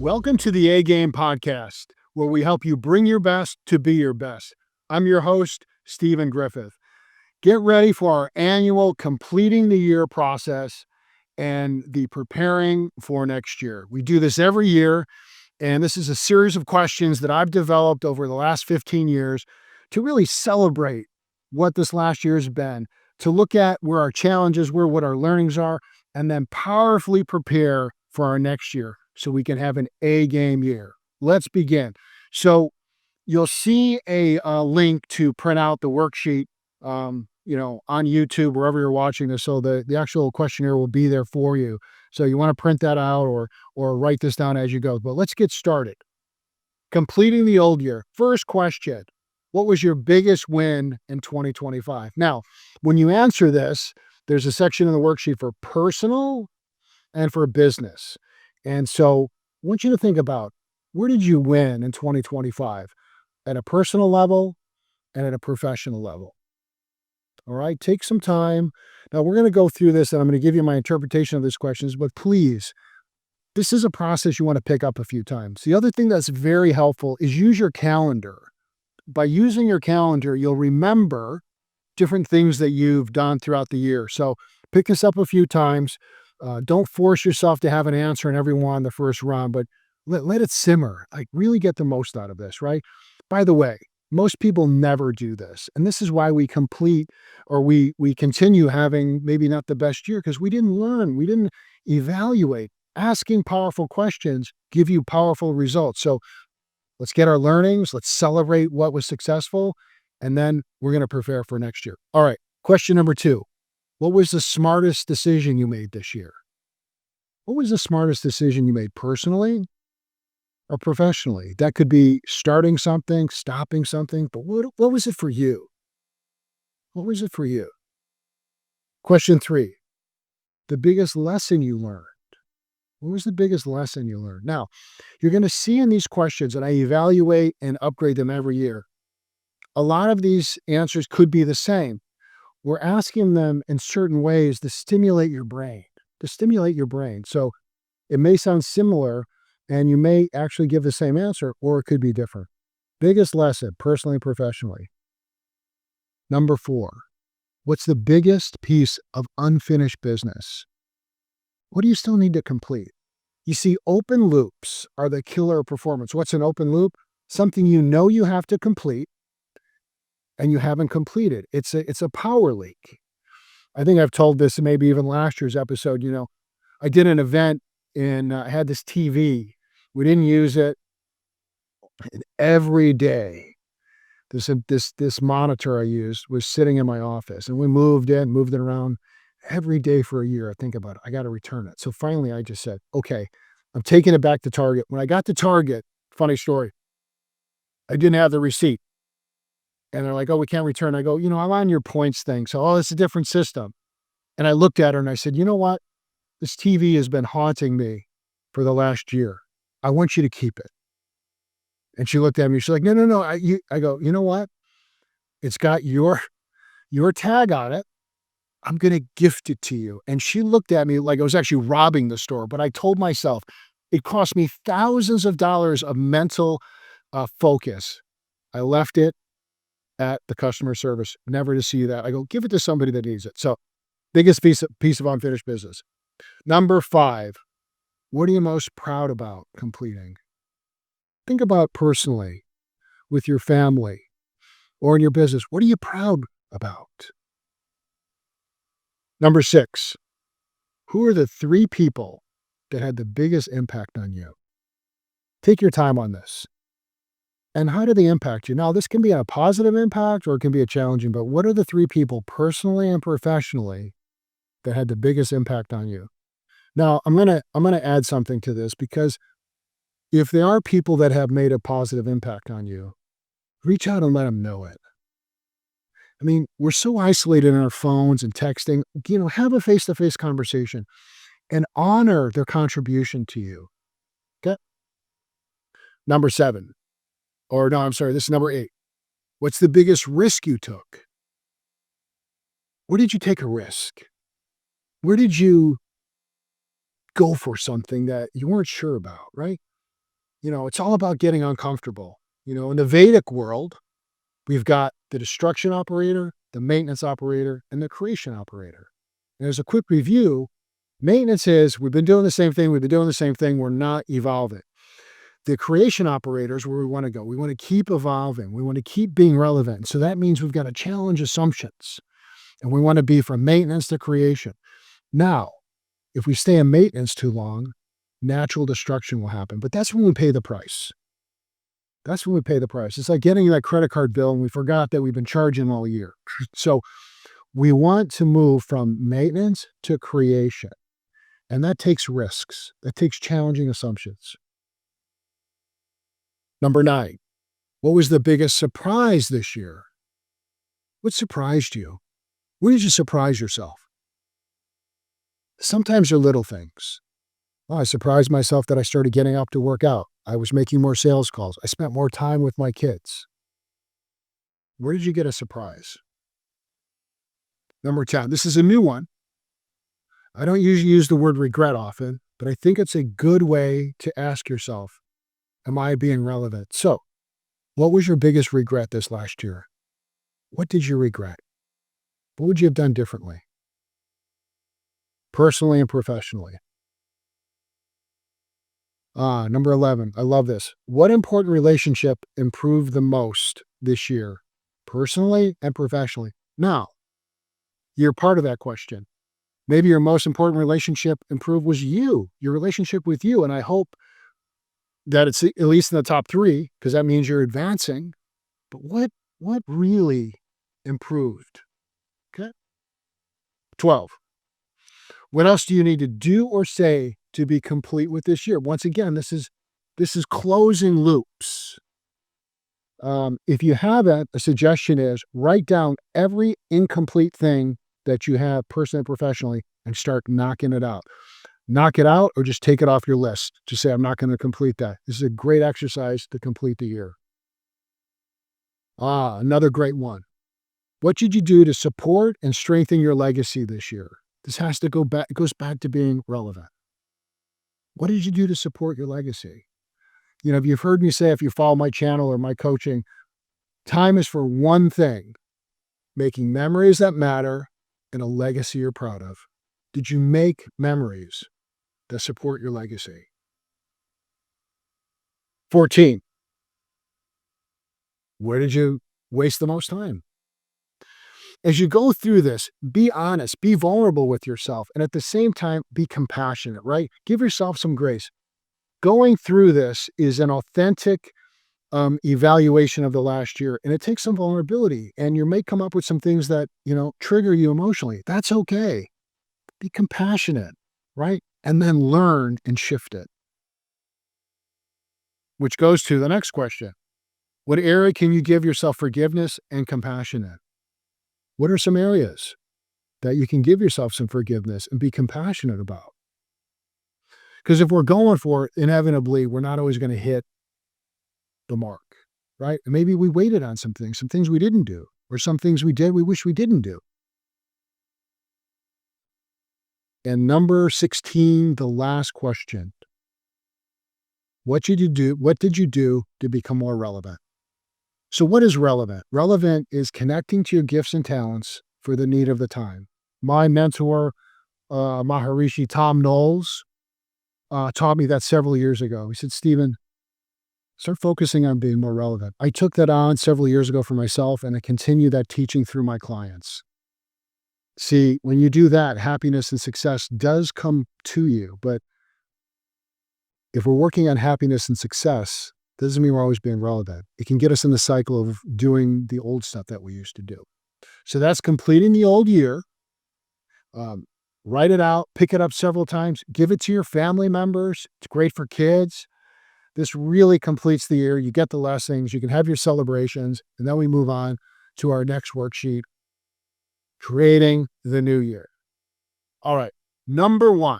Welcome to the A Game Podcast, where we help you bring your best to be your best. I'm your host, Stephen Griffith. Get ready for our annual completing the year process and the preparing for next year. We do this every year, and this is a series of questions that I've developed over the last 15 years to really celebrate what this last year has been, to look at where our challenges were, what our learnings are, and then powerfully prepare for our next year so we can have an A game year. Let's begin. So you'll see a link to print out the worksheet, on YouTube, wherever you're watching this. So the actual questionnaire will be there for you. So you want to print that out or write this down as you go. But let's get started. Completing the old year. First question. What was your biggest win in 2025? Now, when you answer this, there's a section in the worksheet for personal and for business. And so I want you to think about, where did you win in 2025 at a personal level and at a professional level? All right, take some time. Now we're going to go through this and I'm going to give you my interpretation of these questions, but please, this is a process you want to pick up a few times. The other thing that's very helpful is use your calendar. By using your calendar, you'll remember different things that you've done throughout the year. So pick this up a few times. Don't force yourself to have an answer in every one the first run, but let it simmer. Like, really get the most out of this, right? By the way, most people never do this. And this is why we complete or we continue having maybe not the best year, because we didn't learn, we didn't evaluate. Asking powerful questions give you powerful results. So let's get our learnings, let's celebrate what was successful, and then we're going to prepare for next year. All right, question number 2. What was the smartest decision you made this year? What was the smartest decision you made personally or professionally? That could be starting something, stopping something, but what was it for you? What was it for you? Question 3, the biggest lesson you learned. What was the biggest lesson you learned? Now, you're going to see in these questions, and I evaluate and upgrade them every year, a lot of these answers could be the same. We're asking them in certain ways to stimulate your brain, So it may sound similar and you may actually give the same answer, or it could be different. Biggest lesson, personally and professionally. Number 4, what's the biggest piece of unfinished business? What do you still need to complete? You see, open loops are the killer of performance. What's an open loop? Something you know you have to complete and you haven't completed. It's a power leak. I think I've told this maybe even last year's episode. I did an event and I had this TV. We didn't use it. And every day, this monitor I used was sitting in my office, and we moved it around every day for a year. I think about it. I got to return it. So finally, I just said, okay, I'm taking it back to Target. When I got to Target, funny story, I didn't have the receipt. And they're like, oh, we can't return. I go, I'm on your points thing. So, it's a different system. And I looked at her and I said, you know what? This TV has been haunting me for the last year. I want you to keep it. And she looked at me. She's like, no. I go, you know what? It's got your tag on it. I'm going to gift it to you. And she looked at me like I was actually robbing the store. But I told myself, it cost me thousands of dollars of mental focus. I left it at the customer service, never to see that. I go, give it to somebody that needs it. So biggest piece of unfinished business. Number 5, what are you most proud about completing? Think about personally with your family or in your business. What are you proud about? Number 6, who are the 3 people that had the biggest impact on you? Take your time on this. And how do they impact you? Now, this can be a positive impact or it can be a challenging, but what are the 3 people personally and professionally that had the biggest impact on you? Now, I'm going to add something to this, because if there are people that have made a positive impact on you, reach out and let them know it. I mean, we're so isolated in our phones and texting, have a face-to-face conversation and honor their contribution to you. Okay? Number 7. Or no, I'm sorry, this is number 8. What's the biggest risk you took? Where did you take a risk? Where did you go for something that you weren't sure about, right? It's all about getting uncomfortable. In the Vedic world, we've got the destruction operator, the maintenance operator, and the creation operator. And as a quick review, maintenance is we've been doing the same thing, we're not evolving. The creation operator is where we want to go. We want to keep evolving, we want to keep being relevant. So that means we've got to challenge assumptions, and we want to be from maintenance to creation. Now, if we stay in maintenance too long, natural destruction will happen. But that's when we pay the price. That's when we pay the price. It's like getting that credit card bill and we forgot that we've been charging all year. So we want to move from maintenance to creation. And that takes risks. That takes challenging assumptions. Number 9, what was the biggest surprise this year? What surprised you? Where did you surprise yourself? Sometimes they're little things. Oh, I surprised myself that I started getting up to work out. I was making more sales calls. I spent more time with my kids. Where did you get a surprise? Number 10, this is a new one. I don't usually use the word regret often, but I think it's a good way to ask yourself, am I being relevant? So, what was your biggest regret this last year? What did you regret? What would you have done differently? Personally and professionally. Number 11. I love this. What important relationship improved the most this year, personally and professionally? Now, you're part of that question. Maybe your most important relationship improved was your relationship with you. And I hope that it's at least in the top 3, because that means you're advancing. But what really improved? Okay. 12. What else do you need to do or say to be complete with this year? Once again, this is closing loops. If you have a suggestion is write down every incomplete thing that you have personally and professionally and start knocking it out. Knock it out or just take it off your list. Just say, I'm not going to complete that. This is a great exercise to complete the year. Another great one. What did you do to support and strengthen your legacy this year? This has to go back. It goes back to being relevant. What did you do to support your legacy? If you've heard me say, if you follow my channel or my coaching, time is for one thing, making memories that matter and a legacy you're proud of. Did you make memories that support your legacy? 14. Where did you waste the most time? As you go through this, be honest, be vulnerable with yourself, and at the same time, be compassionate, right? Give yourself some grace. Going through this is an authentic evaluation of the last year, and it takes some vulnerability, and you may come up with some things that, trigger you emotionally. That's okay. Be compassionate, right? And then learn and shift it. Which goes to the next question. What area can you give yourself forgiveness and compassion in? What are some areas that you can give yourself some forgiveness and be compassionate about? Because if we're going for it, inevitably, we're not always going to hit the mark, right? And maybe we waited on some things we didn't do, or some things we did we wish we didn't do. And number 16, the last question. What did you do to become more relevant? So what is relevant? Relevant is connecting to your gifts and talents for the need of the time. My mentor, Maharishi Tom Knowles, taught me that several years ago. He said, Stephen, start focusing on being more relevant. I took that on several years ago for myself, and I continue that teaching through my clients. See, when you do that, happiness and success does come to you. But if we're working on happiness and success, doesn't mean we're always being relevant. It can get us in the cycle of doing the old stuff that we used to do. So that's completing the old year. Write it out, pick it up several times, give it to your family members. It's great for kids. This really completes the year. You get the lessons, you can have your celebrations, and then we move on to our next worksheet, creating the new year. All right, number 1.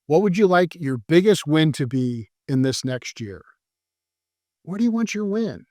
What would you like your biggest win to be in this next year? Where do you want your win?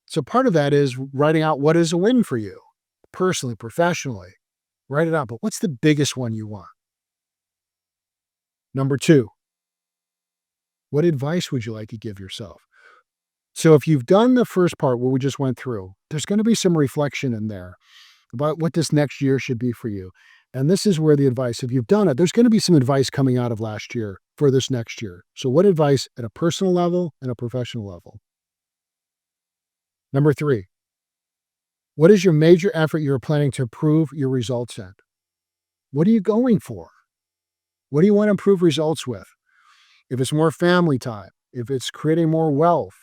So part of that is writing out what is a win for you, personally, professionally. Write it out, but what's the biggest one you want? Number 2, What advice would you like to give yourself? So if you've done the first part, what we just went through, there's going to be some reflection in there about what this next year should be for you. And this is where the advice, if you've done it, there's going to be some advice coming out of last year for this next year. So what advice at a personal level and a professional level? Number 3, what is your major effort you're planning to improve your results in? What are you going for? What do you want to improve results with? If it's more family time, if it's creating more wealth,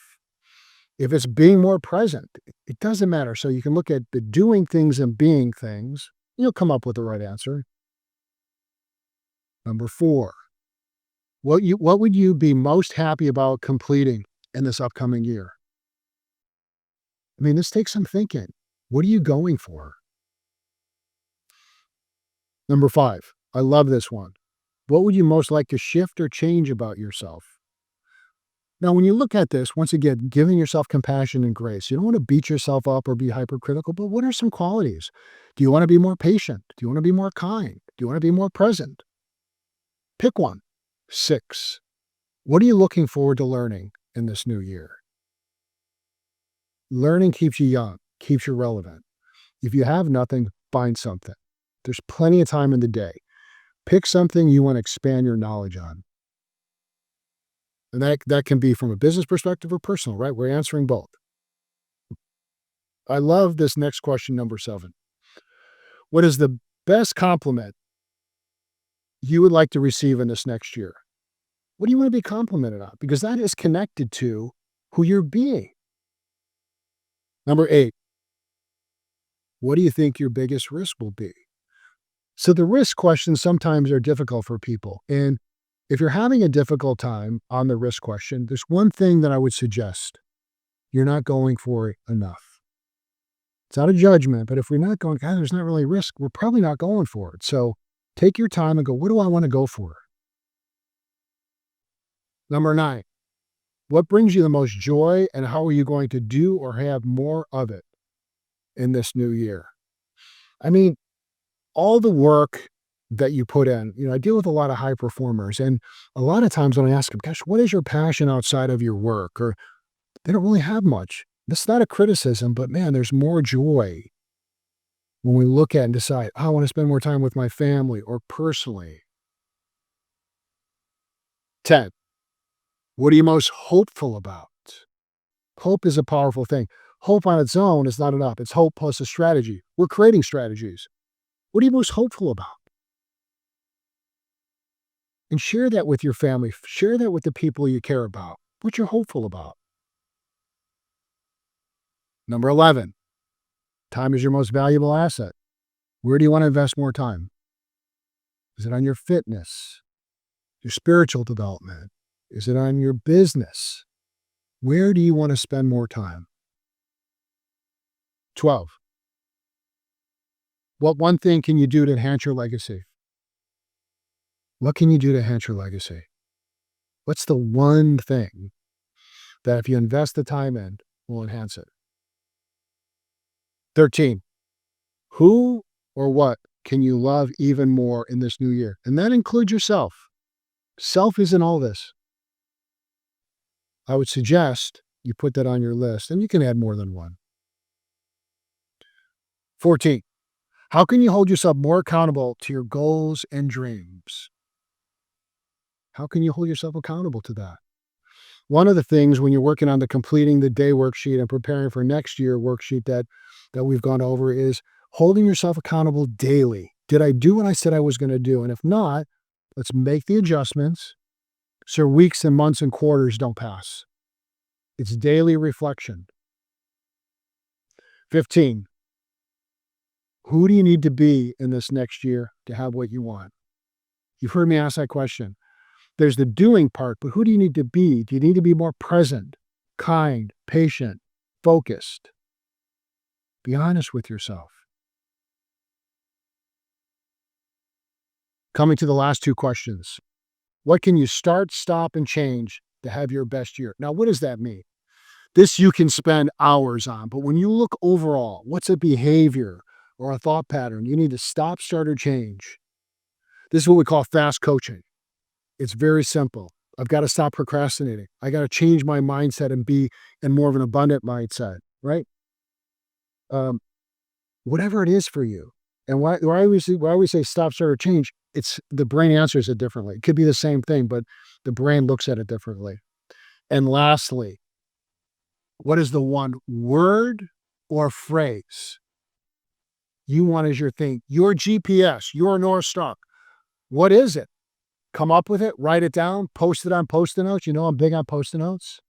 if it's being more present, it doesn't matter. So you can look at the doing things and being things. You'll come up with the right answer. Number 4, what would you be most happy about completing in this upcoming year? I mean, this takes some thinking. What are you going for? Number 5, I love this one. What would you most like to shift or change about yourself? Now, when you look at this, once again, giving yourself compassion and grace, you don't want to beat yourself up or be hypercritical, but what are some qualities? Do you want to be more patient? Do you want to be more kind? Do you want to be more present? Pick one. 6, what are you looking forward to learning in this new year? Learning keeps you young, keeps you relevant. If you have nothing, find something. There's plenty of time in the day. Pick something you want to expand your knowledge on. And that can be from a business perspective or personal, right? We're answering both. I love this next question, number 7. What is the best compliment you would like to receive in this next year? What do you want to be complimented on? Because that is connected to who you're being. Number 8, what do you think your biggest risk will be? So the risk questions sometimes are difficult for people. And if you're having a difficult time on the risk question, there's one thing that I would suggest. You're not going for it enough. It's not a judgment, but if we're not going, God, there's not really risk, we're probably not going for it. So take your time and go, what do I want to go for? Number 9, what brings you the most joy and how are you going to do or have more of it in this new year? I mean, all the work that you put in, I deal with a lot of high performers, and a lot of times when I ask them, gosh, what is your passion outside of your work? Or they don't really have much. This is not a criticism, but man, there's more joy when we look at and decide, oh, I want to spend more time with my family or personally. 10, what are you most hopeful about? Hope is a powerful thing. Hope on its own is not enough. It's hope plus a strategy. We're creating strategies. What are you most hopeful about? And share that with your family. Share that with the people you care about. What you're hopeful about. Number 11, time is your most valuable asset. Where do you want to invest more time? Is it on your fitness, your spiritual development? Is it on your business? Where do you want to spend more time? 12, what one thing can you do to enhance your legacy? What can you do to enhance your legacy? What's the one thing that if you invest the time in will enhance it? 13, who or what can you love even more in this new year? And that includes yourself. Self isn't all this. I would suggest you put that on your list, and you can add more than one. 14, how can you hold yourself more accountable to your goals and dreams? How can you hold yourself accountable to that? One of the things when you're working on the completing the day worksheet and preparing for next year worksheet that we've gone over is holding yourself accountable daily. Did I do what I said I was going to do? And if not, let's make the adjustments so weeks and months and quarters don't pass. It's daily reflection. 15, who do you need to be in this next year to have what you want? You've heard me ask that question. There's the doing part, but who do you need to be? Do you need to be more present, kind, patient, focused? Be honest with yourself. Coming to the last 2 questions. What can you start, stop, and change to have your best year? Now, what does that mean? This you can spend hours on, but when you look overall, what's a behavior or a thought pattern you need to stop, start, or change? This is what we call fast coaching. It's very simple. I've got to stop procrastinating. I got to change my mindset and be in more of an abundant mindset, right? Um, Whatever it is for you. And why I always say stop, start, or change, it's the brain answers it differently. It could be the same thing, but the brain looks at it differently. And lastly, what is the one word or phrase you want as your thing, your GPS, your North Star? What is it? Come up with it, write it down, post it on Post-it notes. You know I'm big on Post-it notes.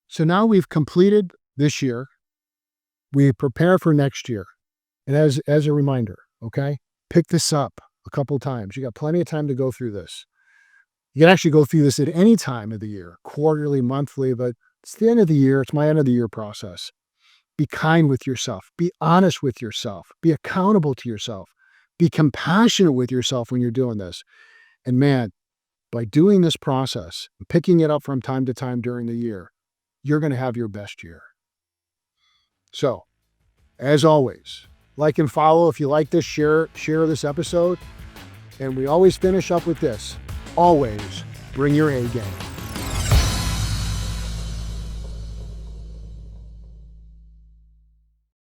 So now we've completed this year. We prepare for next year. And as a reminder, okay, pick this up a couple times. You got plenty of time to go through this. You can actually go through this at any time of the year, quarterly, monthly, but it's the end of the year. It's my end of the year process. Be kind with yourself. Be honest with yourself. Be accountable to yourself. Be compassionate with yourself when you're doing this. And man, by doing this process, picking it up from time to time during the year, you're going to have your best year. So, as always, like and follow. If you like this, share this episode. And we always finish up with this. Always bring your A game.